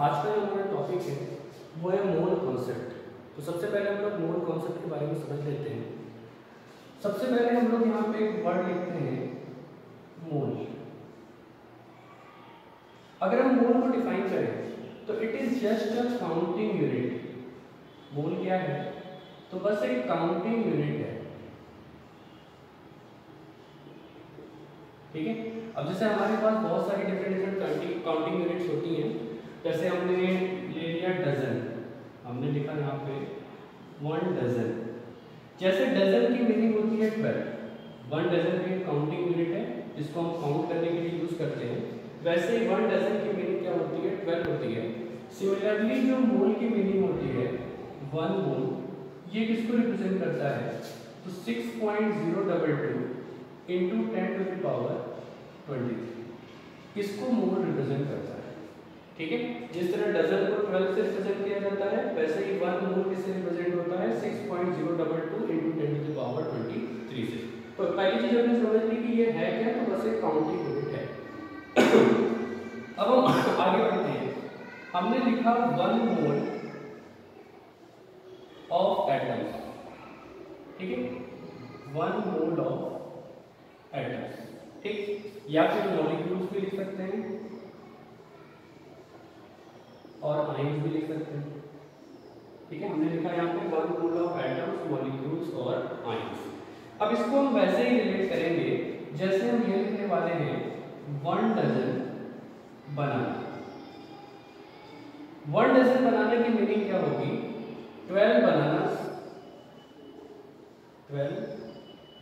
आज का जो हमारा टॉपिक है वो है मोल कॉन्सेप्ट। तो सबसे पहले हम लोग मोल कॉन्सेप्ट के बारे में समझ लेते हैं। सबसे पहले हम लोग यहाँ पे एक वर्ड लिखते हैं मोल। अगर हम मोल को डिफाइन करें तो it is just a counting unit. Mole क्या है? तो बस एक काउंटिंग यूनिट है। ठीक है। अब जैसे हमारे पास बहुत सारी डिफरेंट काउंटिंग यूनिट्स होती हैं। जैसे हमने ले लिया डजन, हमने लिखा यहाँ पे 1 डजन। जैसे डजन की मीनिंग होती है 12। 1 डजन भी एक काउंटिंग यूनिट है जिसको हम काउंट करने के लिए यूज करते हैं। वैसे ही 1 डजन की मीनिंग क्या होती है? 12 होती है। सिमिलरली जो मोल की मीनिंग होती है 1 मोल, ये किसको रिप्रेजेंट करता है? तो 6.022 इंटू 10 टू द पावर 23 इसको मोल रिप्रेजेंट करता है। ठीक है। जिस तरह डजन को 12 से रिप्रेजेंट किया जाता है वैसे ही 1 मोल किससे रिप्रेजेंट होता है? 6.022 इंटू 10 टू द पावर 23 से। तो पहली चीज हमने समझ ली कि ये है क्या, तो बस एक काउंटिंग यूनिट है। अब हम आगे बढ़ते हैं। हमने लिखा 1 मोल ऑफ एटम्स। ठीक है, 1 मोल ऑफ एटम्स। ठीक, या फिर मॉलिक्यूल्स भी लिख सकते हैं और आयंस भी लिख सकते हैं। ठीक है, हमने लिखा यहाँ पे 1 मोल ऑफ एटम्स, मॉलिक्यूल्स और आयंस। अब इसको हम वैसे ही रिलेट करेंगे जैसे हम ये लिखने वाले हैं 1 डजन बनाना। 1 डजन बनाने की मीनिंग क्या होगी? 12 बनानास, 12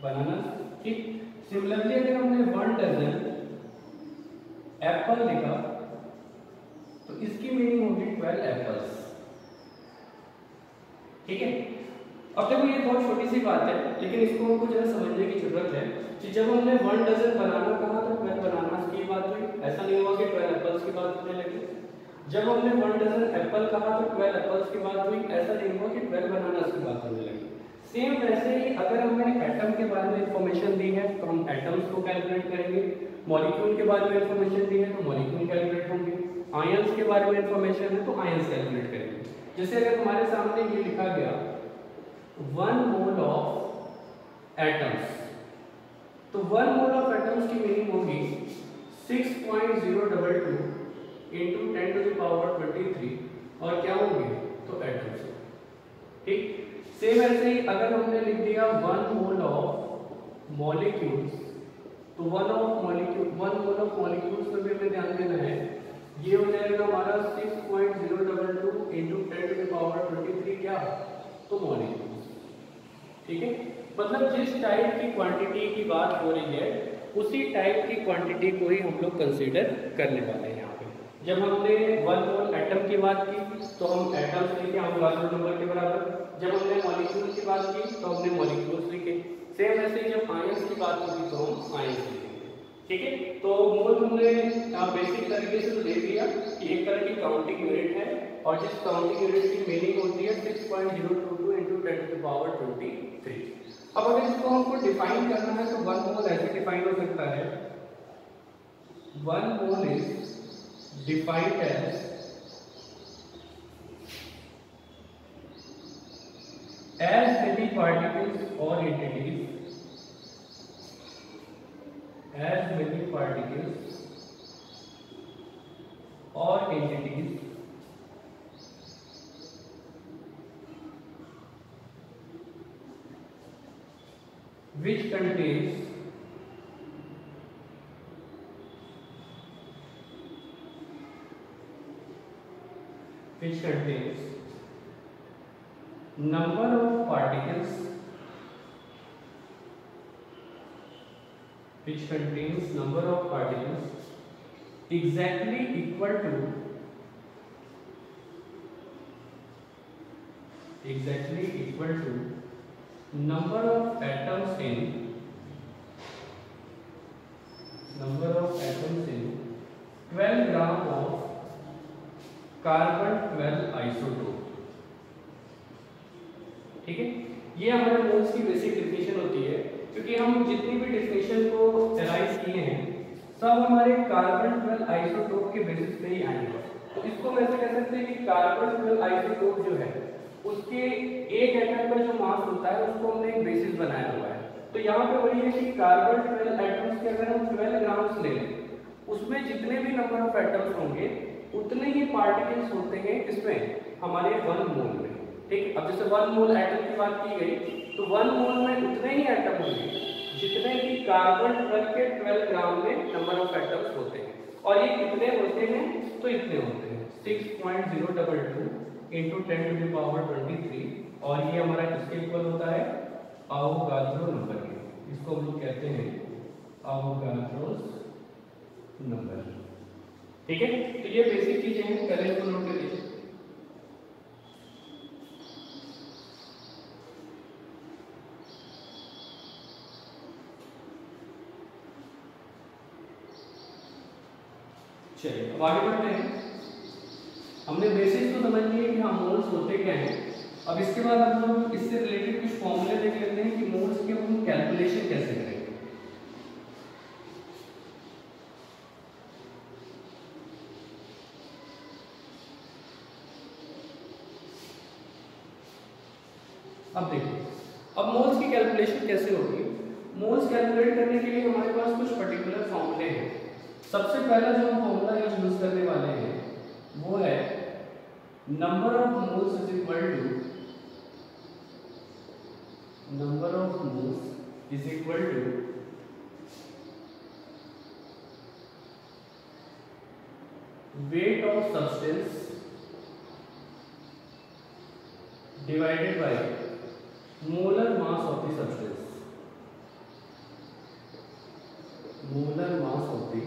बनानास। ठीक, सिमिलरली अगर हमने 1 डजन एप्पल लिखा तो इसकी मीनिंग होगी 12 एप्पल्स। ठीक है। अब देखो ये बहुत छोटी सी बात है लेकिन इसको हमको जरा समझने की जरूरत है कि जब हमने 1 डजन बनाना कहा तो 12 बनानास की बात हुई। ऐसा नहीं हुआ कि 12 एप्पल्स की बात होने लगी। जब हमने 1 डजन एप्पल कहा तो 12 एप्पल्स की बात हुई। ऐसा नहीं हुआ कि 12 बनानास की बात होने लगी। सेम वैसे ही अगर हमने एटम के बारे में इंफॉर्मेशन दी है तो हम एटम्स को कैलकुलेट करेंगे। मॉलिक्यूल के बारे में इंफॉर्मेशन दी है तो मॉलिक्यूल कैलकुलेट होंगे। आयंस के बारे में इंफॉर्मेशन है तो आयंस कैलकुलेट करेंगे। जैसे अगर हमारे सामने ये लिखा गया 1 मोल ऑफ एटम्स, तो 1 मोल ऑफ एटम्स की मीनिंग होगी 6.022 इंटू 10 टू द पावर 23 और क्या होंगे? तो एटम्स। ठीक, सेम ऐसे ही अगर हमने लिख दिया 1 मोल ऑफ मॉलिक्यूल्स, तो 1 मोल ऑफ मॉलिक्यूल्स पर भी हमें ध्यान देना है। ये हो जाएगा हमारा 6.022 इंटू 10 टू द पावर 23 क्या? तो मॉलिक्यूल्स। ठीक है, मतलब जिस टाइप की क्वांटिटी की बात हो रही है उसी टाइप की क्वांटिटी को ही हम लोग कंसीडर करने वाले हैं। यहाँ पे जब हमने 1 मोल एटम की बात की तो हम एटम्स लिखे, हम 1 नंबर के बराबर। जब हमने मॉलिक्यूल की बात की तो हमने मॉलिक्यूल्स लिखे। सेम ऐसे ही जब आयंस की बात होगी तो हम आयंस लिखेंगे। ठीक है, तो मोल हमने बेसिक तरीके से तो देख लिया कि एक तरह की काउंटिंग यूनिट है और जिस काउंटिंग यूनिट की मीनिंग होती है 6.022 इंटू 10 टू द पावर 23। अब अगर इसको हमको डिफाइन करना है तो 1 मोल ऐसे डिफाइन हो सकता है। 1 mole is defined as many particles or entities, as many particles or entities which contains number of particles which contains number of particles exactly equal to number of atoms in 12 gram of carbon 12 isotope. ठीक है, ये हमारे moles की basic definition होती है। क्योंकि हम जितनी भी डेफिनेशन को एनालाइज किए हैं सब हमारे कार्बन 12 आइसोटोप के बेसिस पे ही आएंगे। तो इसको हम ऐसे कह सकते हैं कि कार्बन 12 आइसोटोप जो है उसके एक एटम का जो मास होता है उसको हमने एक बेसिस बनाया हुआ है। तो यहाँ पे वही है कि कार्बन 12 एटम्स के अगर हम 12 ग्राम्स ले लें, उसमें जितने भी नंबर ऑफ एटम्स होंगे उतने ही पार्टिकल्स होते हैं इसमें हमारे 1 मोल में। ठीक, अब जैसे 1 मोल एटम की बात की गई तो 1 मोल में उतने ही एटम होंगे जितने कि कार्बन 12 के 12 ग्राम में नंबर ऑफ एटम्स होते हैं। और ये कितने होते हैं, तो इतने होते हैं 6.022 इंटू 10⁻23 और ये हमारा किसके इक्वल होता है, अवोगाद्रो नंबर के। इसको हम लोग कहते हैं अवोगाद्रोस नंबर। ठीक है, तो ये बेसिक चीजें हैं, पहले इसको नोट कर लीजिए। चलिए अब आगे बढ़ते हैं। हमने बेसिक तो समझ लिए कि हाँ मोल्स होते क्या हैं। अब इसके बाद हम लोग इससे रिलेटेड कुछ फॉर्मूले देख लेते हैं कि मोल्स के हम कैलकुलेशन कैसे करेंगे। अब देखिए, अब मोल्स की कैलकुलेशन कैसे होगी। मोल्स कैलकुलेट करने के लिए हमारे पास कुछ पर्टिकुलर फॉर्मूले हैं। सबसे पहला जो हम फॉर्मूला यूज करने वाले हैं वो है number of moles is equal to weight of substance divided by molar mass of the substance। molar mass of the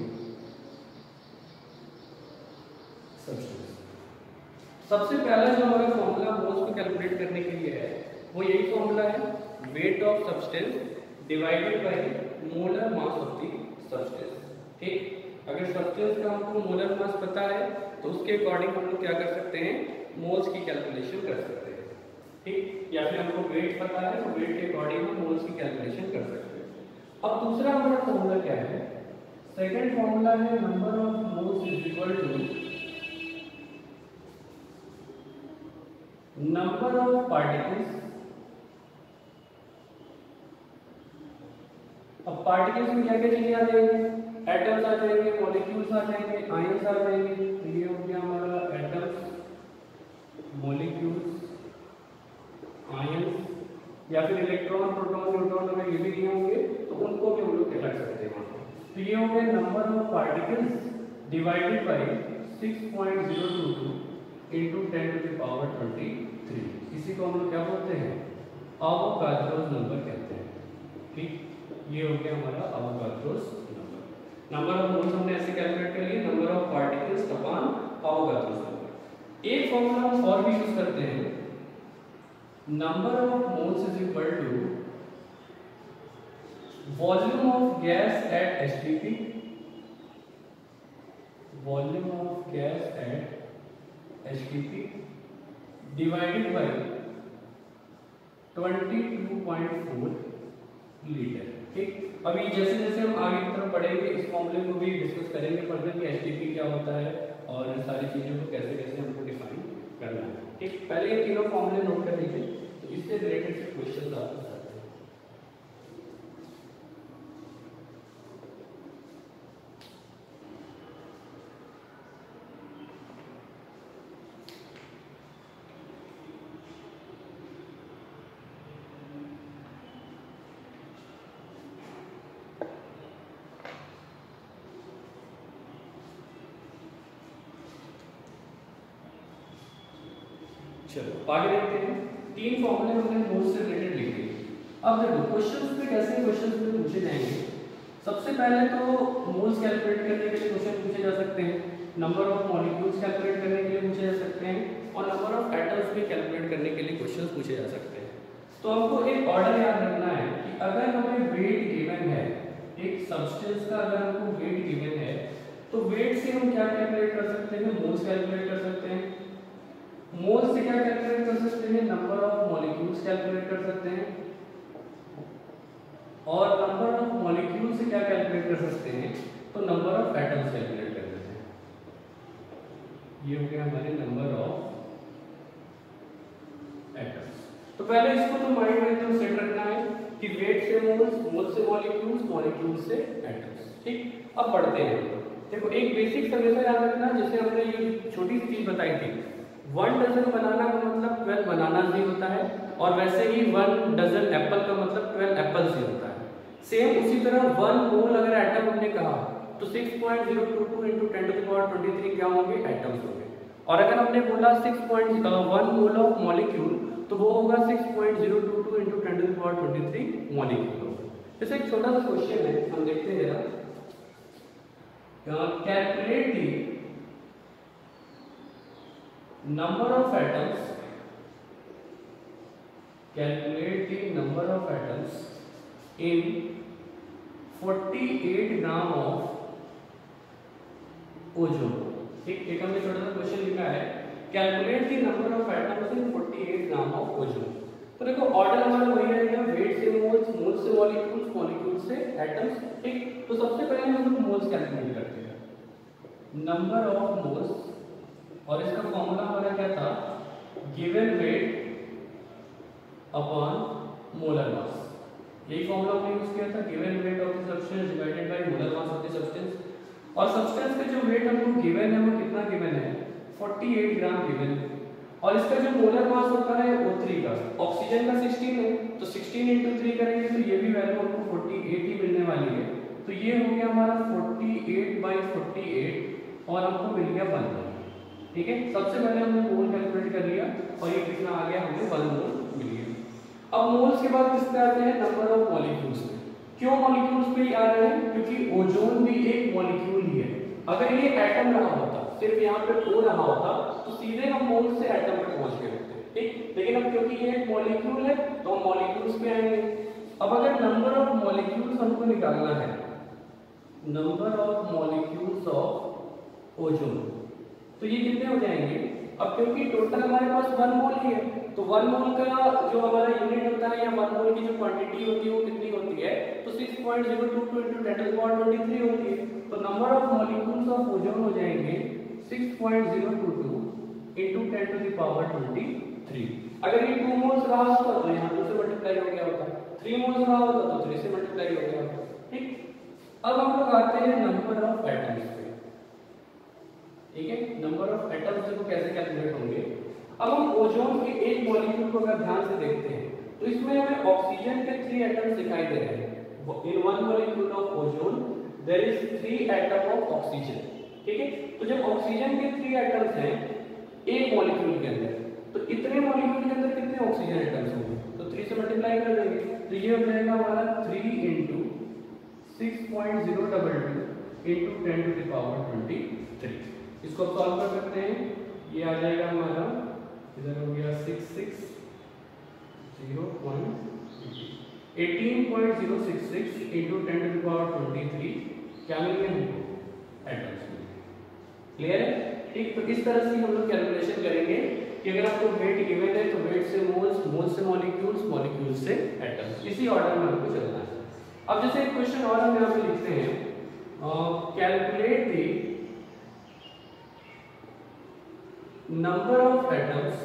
substance। सबसे पहला जो हमारा फॉर्मूला मोल्स को कैलकुलेट करने के लिए है वो यही फॉर्मूला है, weight of substance divided by molar mass of the substance. ठीक, अगर सब्सटेंस का हमको मोलर मास पता है तो उसके अकॉर्डिंग हम लोग क्या कर सकते हैं, मोल्स की कैलकुलेशन कर सकते हैं। ठीक, या फिर हमको वेट पता है तो वेट के अकॉर्डिंग हम मोल्स की कैलकुलेशन कर सकते हैं। अब दूसरा हमारा फॉर्मूला क्या है, सेकंड फॉर्मूला है number of moles is equal to number of particles. अब पार्टिकल्स में क्या क्या चीजें आ जाएंगी, एटम्स आ जाएंगे, मॉलिक्यूल्स आ जाएंगे, आयंस आ जाएंगे। तो ये हो गया हमारा एटम्स, मॉलिक्यूल्स, आयंस, या फिर इलेक्ट्रॉन, प्रोटॉन, न्यूट्रॉन अगर ये भी दिए होंगे तो उनको भी हम लोग क्या कर सकते हैं। तो ये हो गया number of particles divided by 6.022 into 10⁻23। इसी को हम लोग क्या बोलते हैं, अवोगाद्रोस नंबर कहते हैं। ठीक, ये हो गया हमारा Avogadro's number. Number of moles हमने ऐसे कैलकुलेट कर लिए, number of particles upon Avogadro's number. एक फॉर्मूला हम और भी यूज करते हैं, number of moles is equal to volume of gas at HTP, volume of gas at HTP divided by 22.4 litre. ठीक, अभी जैसे जैसे हम आगे की तरफ बढ़ेंगे इस फॉर्मूले को भी डिस्कस करेंगे फर्दर कि एचटीपी क्या होता है और सारी चीजों को कैसे कैसे हमको डिफाइन करना है। ठीक, पहले ये तीनों फॉर्मूले नोट कर लीजिए, तो इससे रिलेटेड से क्वेश्चंस आपको आते हैं। चलो आगे देखते हैं। तीन फॉर्मूले हमने मोल्स से रिलेटेड लिखे। अब देखो क्वेश्चंस में कैसे क्वेश्चंस में पूछे जाएंगे। सबसे पहले तो मोल्स कैलकुलेट करने के लिए क्वेश्चन पूछे जा सकते हैं, नंबर ऑफ मॉलिक्यूल्स कैलकुलेट करने के लिए पूछे जा सकते हैं और नंबर ऑफ एटम्स भी कैलकुलेट करने के लिए क्वेश्चंस पूछे जा सकते हैं। तो हमको एक ऑर्डर याद रखना है कि अगर हमें वेट गिवन है, एक सब्सटेंस का अगर हमको वेट गिवन है तो वेट से हम क्या कैलकुलेट कर सकते हैं, मोल्स कैलकुलेट कर सकते हैं। मोल्स से क्या कैलकुलेट कर सकते हैं, नंबर ऑफ मॉलिक्यूल्स कैलकुलेट कर सकते हैं और नंबर ऑफ मॉलिक्यूल से क्या कैलकुलेट कर सकते हैं, तो नंबर ऑफ एटम्स कैलकुलेट कर सकते हैं। ये हो गया हमारे नंबर ऑफ एटम्स। तो पहले इसको तो माइंड में एकदम सेट रखना है कि वेट से मोल्स, मोल्स से मॉलिक्यूल्स, मॉलिक्यूल्स से एटम्स। ठीक, अब बढ़ते हैं। देखो एक बेसिक हमेशा याद रखना, जैसे हमने ये छोटी सी चीज बताई थी, 1 डजन बनाना का मतलब 12 बनानास भी होता है, और वैसे ही 1 डजन एप्पल का मतलब 12 एप्पल्स भी होता है। सेम उसी तरह 1 मोल अगर एटम हमने कहा तो 6.022 × 10⁻23 क्या होंगे, एटम्स होंगे। और अगर हमने बोला 1 मोल ऑफ मॉलिक्यूल तो वो होगा 6.022 × 10⁻23 मॉलिक्यूल होगा। जैसे एक छोटा सा क्वेश्चन है, हम देखते हैं जरा। Calculate the number of atoms, calculate the number of atoms in 48 gram of ozone. ठीक, एक हमने छोटा सा क्वेश्चन लिखा है, calculate the number of atoms in 48 gram of ozone. तो देखो ऑर्डर हमारा वही रहेगा, वेट से मोल्स, मोल्स से मॉलिक्यूल्स, मॉलिक्यूल्स से एटम्स। ठीक, तो सबसे पहले हम लोग मोल्स कैलकुलेट करते हैं, नंबर ऑफ मोल्स, और इसका फॉर्मूला हमारा क्या था, given weight upon molar mass. यही फॉर्मूला हमने यूज किया था, given weight of the substance divided by molar mass of the substance. और सब्सटेंस का जो वेट हमको गिवन है वो कितना गिवन है, 48 ग्राम गिवन है। और इसका जो मोलर मास होता है O3 का, ऑक्सीजन का 16 है, तो 16 × 3 करेंगे तो ये भी वैल्यू हमको 48 ही मिलने वाली है। तो ये हो गया हमारा 48/48 और हमको मिल गया 1 मोल। ठीक है, सबसे पहले हमने मोल कैलकुलेट कर लिया और ये कितना आ गया, हमें 1 मोल मिल गया। अब मोल्स के बाद किस पे आते हैं, नंबर ऑफ मॉलिक्यूल्स पे। क्यों मॉलिक्यूल्स पे ही आ रहे हैं, क्योंकि ओजोन भी एक मॉलिक्यूल ही है। अगर ये एटम रहा होता, सिर्फ यहाँ पे O रहा होता, तो सीधे हम मोल से एटम पे पहुंच गए होते। ठीक, लेकिन अब क्योंकि ये एक मॉलिक्यूल है तो हम मॉलिक्यूल्स पे आएंगे। अब अगर नंबर ऑफ मॉलिक्यूल्स हमको निकालना है, number of molecules of ozone, तो ये कितने हो जाएंगे। अब क्योंकि टोटल हमारे पास 1 मोल ही है, तो 1 मोल का जो हमारा यूनिट होता है या 1 मोल की जो क्वांटिटी होती है वो कितनी होती है, तो 6.022 × 10⁻23 होती है। तो number of molecules of ozone हो जाएंगे 6.022 × 10⁻23। अगर ये 2 मोल्स रहा होता तो यहाँ 2 से मल्टीप्लाई हो गया होता, 3 मोल्स रहा होता तो 3 से मल्टीप्लाई हो गया होता। ठीक, अब हम लोग आते हैं नंबर ऑफ एटम्स पे। ठीक है, नंबर ऑफ एटम्स देखो कैसे कैलकुलेट होंगे। अब हम ओजोन के एक मॉलिक्यूल को अगर ध्यान से देखते हैं तो इसमें हमें ऑक्सीजन के 3 एटम्स दिखाई दे रहे हैं। In 1 molecule of ozone there is 3 atom of oxygen. ठीक है, तो जब ऑक्सीजन के 3 एटम्स हैं एक मॉलिक्यूल के अंदर, तो इतने मॉलिक्यूल के अंदर कितने ऑक्सीजन एटम्स होंगे, तो 3 से मल्टीप्लाई कर देंगे। तो ये हो जाएगा हमारा 3 × 6.022 × 10⁻23। इसको सॉल्व कर सकते हैं, ये आ जाएगा हमारा, इधर हो गया 66 18.066 × 10⁻23 क्या मिल गया हमको, एटम्स मिल गए। क्लियर है। ठीक, तो इस तरह से हम लोग कैलकुलेशन करेंगे कि अगर आपको वेट गिवन है तो वेट से मोल्स, मोल्स से मॉलिक्यूल्स, मॉलिक्यूल्स से एटम्स, इसी ऑर्डर में हमको चलना है। अब जैसे एक क्वेश्चन और हम यहाँ पे लिखते हैं, calculate the number of atoms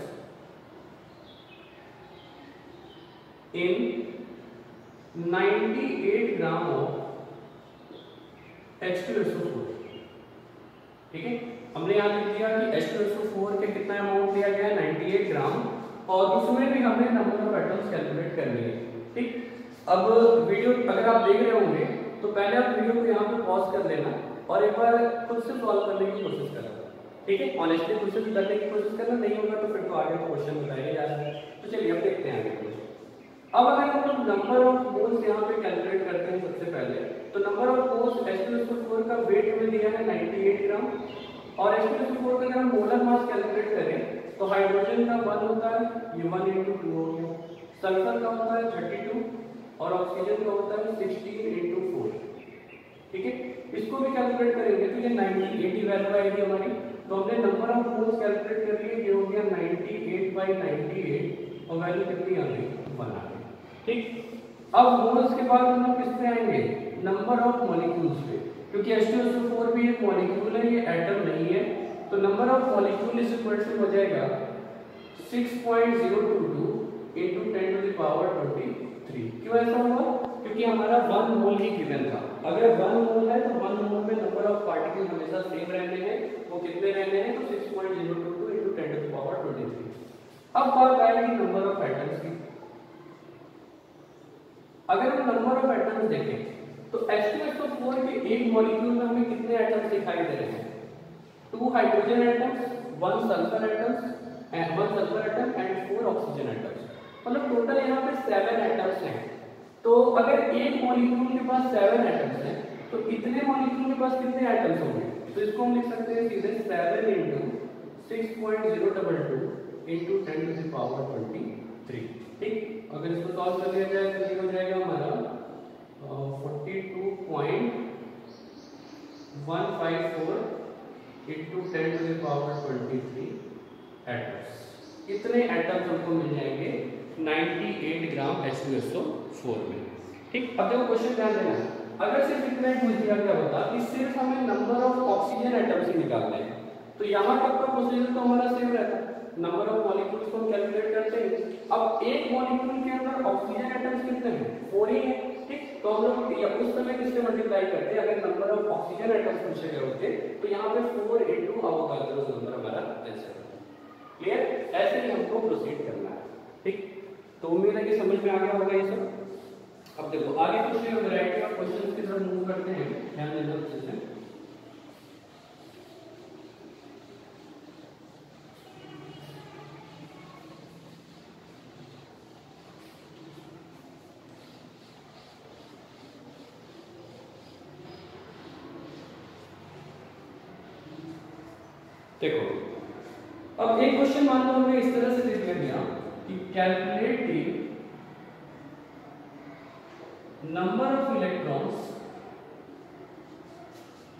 in 98 gram of H2SO4। ठीक है, हमने यहाँ लिख दिया कि H2SO4 के कितना अमाउंट दिया गया है, 98 ग्राम, और उसमें भी हमें नंबर ऑफ एटम्स कैलकुलेट करनी है। ठीक, अब वीडियो अगर आप देख रहे होंगे तो पहले आप वीडियो को यहाँ पे पॉज कर लेना और एक बार खुद से सॉल्व करने की कोशिश करना। ठीक है, ऑनेस्टली खुद से करने की कोशिश करना, नहीं होगा तो फिर तो आगे क्वेश्चन बताएंगे जा सकते हैं। तो चलिए अब देखते हैं आगे क्वेश्चन। अब अगर हम लोग नंबर ऑफ मोल्स यहाँ पे कैलकुलेट करते हैं सबसे पहले, तो नंबर ऑफ मोल्स H2SO4 का वेट हमें दिया है 98 ग्राम, और H2SO4 का अगर हम मोलर मास कैलकुलेट करें तो हाइड्रोजन का 1 होता है, ये 1 × 2 हो गया, सल्फर का होता है 32 और ऑक्सीजन का होता है 16 × 4। ठीक है, इसको भी कैलकुलेट करेंगे तो ये 80 वैल्यू आएगी हमारी। तो हमने नंबर ऑफ मोल्स कैलकुलेट कर लिए, ये हो गया 98/98 और वैल्यू कितनी आ गई, 1 आ गई। ठीक, अब मोल्स के बाद हम लोग किस पे आएंगे, नंबर ऑफ मॉलिक्यूल्स पे, क्योंकि H2SO4 भी एक मॉलिक्यूल है, ये एटम नहीं है। तो number of molecule is equal to हो जाएगा 6.022 into 10 to the power 23। क्यों ऐसा हुआ? क्योंकि हमारा 1 मोल ही गिवन था। अगर 1 मोल है तो 1 मोल में नंबर ऑफ पार्टिकल हमेशा सेम रहने हैं। वो कितने रहने हैं? तो 6.022 into 10 to the power 23। अब बात आएगी नंबर ऑफ एटम्स की। अगर हम नंबर ऑफ एटम्स देखें तो H2SO4 के एक मॉलिक्यूल में हमें कितने एटम्स दिखाई दे रहे हैं? 2 hydrogen atoms, 1 sulphur atom and 4 oxygen atoms. मतलब टोटल यहाँ पे 7 एटम्स हैं। तो अगर एक मॉलिक्यूल के पास 7 एटम्स हैं तो इतने मॉलिक्यूल के पास कितने एटम्स होंगे? तो इसको हम लिख सकते हैं सीधे 7 into 6.022 into 10 to the power 23। ठीक, अगर इसको सॉल्व कर लिया जाए तो ये हो जाएगा हमारा 42.154 into 10 to the power 23 atoms. इतने एटम्स हमको मिल जाएंगे 98 ग्राम H2SO4 में। ठीक, अब देखो क्वेश्चन ध्यान देना, अगर सिर्फ इतना ही पूछ दिया गया होता कि सिर्फ हमें नंबर ऑफ ऑक्सीजन एटम्स ही निकालने हैं तो यहाँ तक का प्रोसीजर तो हमारा सेम रहता, नंबर ऑफ मॉलिक्यूल्स को हम कैलकुलेट करते हैं। अब एक मॉलिक्यूल के अंदर ऑक्सीजन एटम्स कितने हैं? 4 ही हैं। ठीक, तो हम लोग या उस समय किससे मल्टीप्लाई करते हैं? अगर नंबर ऑफ ऑक्सीजन एटम्स पूछे गए होते तो यहाँ पे 4 into अवोगाद्रो नंबर हमारा आंसर होता। क्लियर? ऐसे ही हमको प्रोसीड करना है। ठीक, तो उम्मीद है कि समझ में आ गया होगा ये सब। अब देखो आगे कुछ वैरायटी ऑफ क्वेश्चंस की तरफ मूव करते हैं, ध्यान देना अच्छे से। देखो अब एक क्वेश्चन मान लो हमें इस तरह से दे दिया गया कि calculate the number of electrons,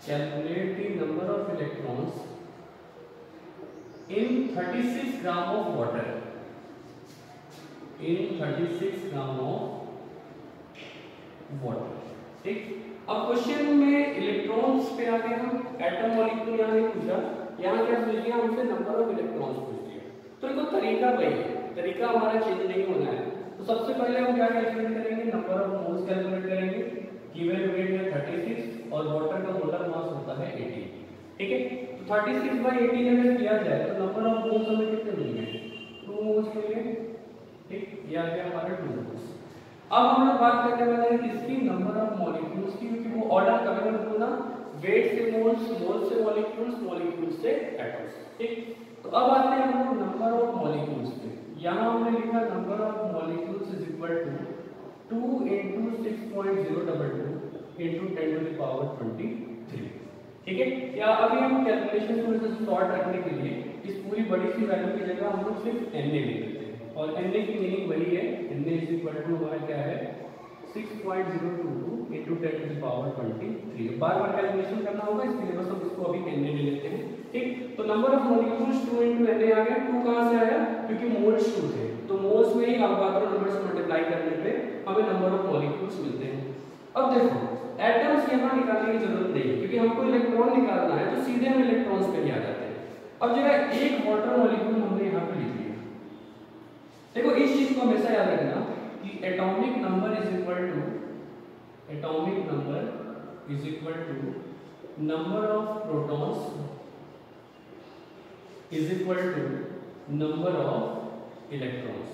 calculate the number of electrons in 36 gram of water, in 36 gram of water. ठीक, अब क्वेश्चन में इलेक्ट्रॉन्स पे आगे हम एटम मॉलिक्यूल यहाँ नहीं पूछा, यहाँ क्या पूछ दिया हमसे? नंबर ऑफ इलेक्ट्रॉन्स पूछ दिया। तो इनको तरीका वही है, तरीका हमारा चेंज नहीं होना है। तो सबसे पहले हम क्या कैलकुलेट करेंगे? नंबर ऑफ मोल्स कैलकुलेट करेंगे। गिवन वेट है 36 और वाटर का मोलर मास होता है 80। ठीक है, तो 36/18 अगर किया जाए तो नंबर ऑफ मोल्स हमें कितने मिलेंगे? 2 मोल्स मिलेंगे। ठीक, ये आ गया हमारा 2 मोल्स। अब हम लोग बात करने वाले हैं किसकी? नंबर ऑफ मॉलिक्यूल्स की, क्योंकि वो ऑर्डर कभी मत भूलना, वेट से मोल्स, मोल्स से मॉलिक्यूल्स, मॉलिक्यूल्स से एटम्स। ठीक, तो अब आते हैं हम लोग नंबर ऑफ मॉलिक्यूल्स पे। यहाँ हमने लिखा number of molecules is equal to 2 into 6.022 into 10 to the power 23। ठीक है, या अभी हम कैलकुलेशन थोड़ा सा शॉर्ट रखने के लिए इस पूरी बड़ी सी वैल्यू की जगह हम लोग सिर्फ Na ले लेते हैं, और Na की मीनिंग वही है, Na इज इक्वल टू हमारा क्या है? 6.022 into 10 to the power 23। Bar bar calculation करना होगा, इसके लिए बस हम इसको अभी Na ले लेते हैं। ठीक, तो number of molecules 2 into Na आ गया। 2 कहाँ से आया? क्योंकि मोल्स 2 थे, तो मोल्स में ही अवोगाद्रो नंबर से मल्टीप्लाई करने पे हमें नंबर ऑफ मॉलिक्यूल्स मिलते हैं। अब देखो एटम्स यहाँ निकालने की जरूरत नहीं है, क्योंकि हमको इलेक्ट्रॉन निकालना है तो सीधे हम इलेक्ट्रॉन्स पे ही आ जाते हैं। अब जगह एक वाटर मॉलिक्यूल हमने यहाँ पे लिख लिया। देखो इस चीज को हमेशा याद रखना कि atomic number is equal to number of protons is equal to number of electrons.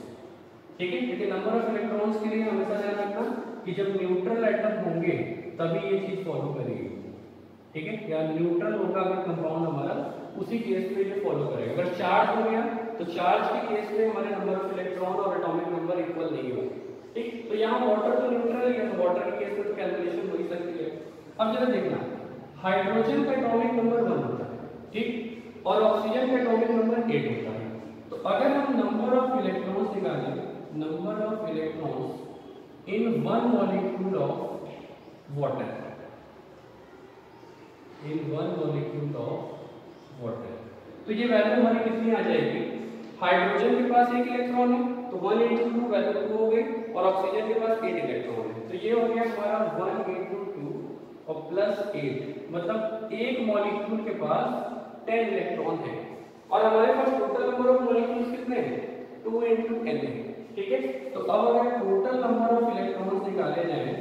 ठीक है, क्योंकि नंबर ऑफ इलेक्ट्रॉन्स के लिए हमेशा ध्यान रखना कि जब न्यूट्रल एटम होंगे तभी ये चीज फॉलो करेगी। ठीक है, या न्यूट्रल होगा अगर कंपाउंड हमारा, उसी केस में ये फॉलो करेगा। अगर चार्ज हो गया तो चार्ज के केस में हमारे नंबर ऑफ इलेक्ट्रॉन और एटॉमिक नंबर इक्वल नहीं होंगे। ठीक, तो यहाँ वाटर तो न्यूट्रल है, तो वाटर के केस में तो कैलकुलेशन हो ही सकती है। अब जरा देखना, हाइड्रोजन का एटॉमिक नंबर 1 होता है, ठीक, और ऑक्सीजन का एटॉमिक नंबर 8 होता है। तो अगर हम नंबर ऑफ इलेक्ट्रॉन्स निकालें, number of electrons in 1 molecule of water, in 1 molecule of water, तो ये वैल्यू हमारी कितनी आ जाएगी? हाइड्रोजन के पास 1 इलेक्ट्रॉन है तो 1 into 2 वैल्यू 2 हो गई, और ऑक्सीजन के पास 8 इलेक्ट्रॉन है, तो ये हो गया हमारा 1 into 2 और प्लस 8, मतलब एक मॉलिक्यूल के पास 10 इलेक्ट्रॉन है और हमारे पास टोटल नंबर ऑफ मॉलिक्यूल्स कितने हैं 2 × n है। ठीक है, तो अब अगर टोटल नंबर ऑफ इलेक्ट्रॉन्स निकाले जाएं,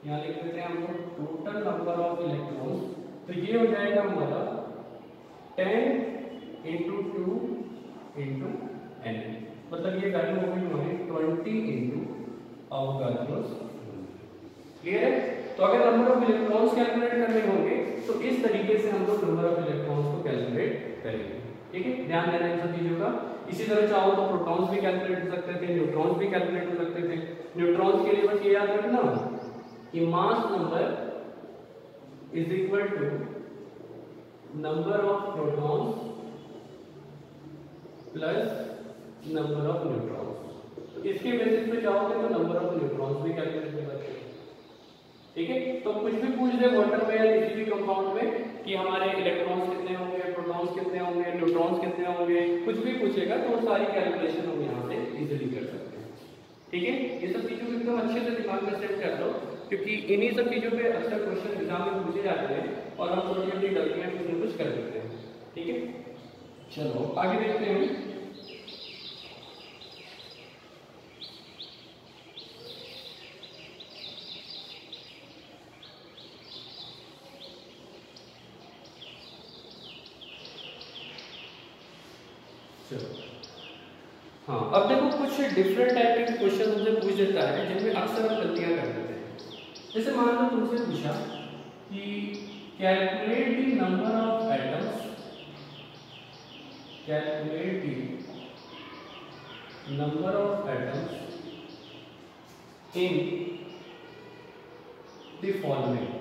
यहाँ लिख देते हैं हम लोग टोटल नंबर ऑफ इलेक्ट्रॉन्स, तो ये हो जाएगा हमारा 10 × 2 × n, मतलब ये वैल्यू हो गई हमारी 20 × अवोगाड्रोस। क्लियर है? तो अगर नंबर ऑफ इलेक्ट्रॉन्स कैलकुलेट करने होंगे तो इस तरीके से हम लोग नंबर ऑफ इलेक्ट्रॉन्स को कैलकुलेट करेंगे। ठीक है, ध्यान देना इन सब चीजों का। इसी तरह चाहो तो प्रोटॉन्स भी कैलकुलेट कर सकते थे, न्यूट्रॉन्स भी कैलकुलेट कर सकते थे। न्यूट्रॉन्स के लिए बस ये याद रखना कि mass number is equal to number of protons plus number of neutrons. तो इसके बेसिस पे चाहोगे तो नंबर ऑफ न्यूट्रॉन्स भी कैलकुलेट कर सकते हैं। ठीक है, तो कुछ भी पूछ दे वाटर में या किसी भी कंपाउंड में कि हमारे इलेक्ट्रॉन्स कितने होंगे, प्रोटॉन्स कितने होंगे, न्यूट्रॉन्स कितने होंगे, कुछ भी पूछेगा तो सारी कैलकुलेशन हम यहाँ से इजीली कर सकते हैं। ठीक है, ये सब चीज़ों को एकदम अच्छे से दिमाग में सेट कर लो, क्योंकि इन्हीं सब चीज़ों पे अक्सर क्वेश्चन एग्जाम में पूछे जाते हैं और हम थोड़ी अपनी गलतियाँ कुछ न कुछ कर देते हैं। ठीक है, चलो आगे देखते हैं। हाँ, अब देखो कुछ डिफरेंट टाइप के क्वेश्चन मुझे पूछ देता है जिनमें अक्सर हम गलतियां कर देते हैं। जैसे मान लो तुमसे पूछा कि calculate the number of atoms, calculate the number of atoms in the following,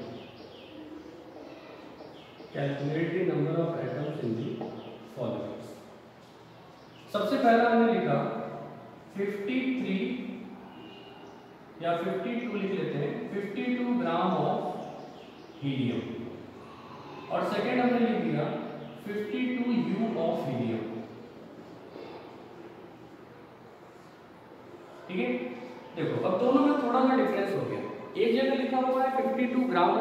calculate the number of atoms in the following. सबसे पहला हमने लिखा 53 या 52 लिख लेते हैं, 52 ग्राम ऑफ हीलियम। और सेकेंड हमने लिख दिया 52 U ऑफ हीलियम। ठीक है, देखो अब दोनों में थोड़ा सा डिफरेंस हो गया। एक जगह लिखा हुआ है 52 ग्राम